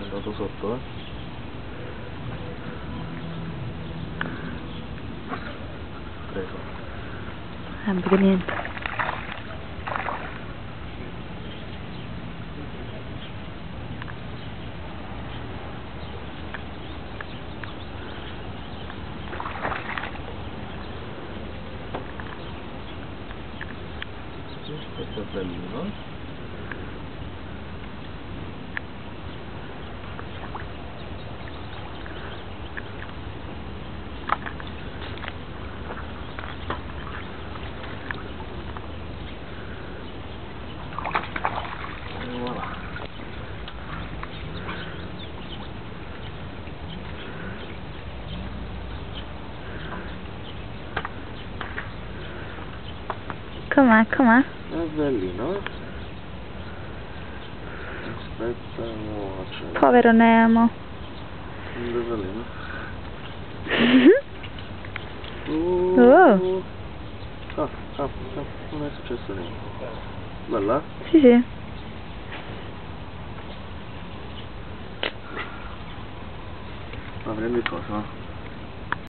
andato sotto, eh? Preso. Perché niente. Questo è bellino. E voilà. Com'è? Com'è? È bellino, eh? Aspetta, no, c'è. Povero Nemo. Un bellino. Oh. Non è successo niente. Bella? Sì, sì. Ma prendi cosa?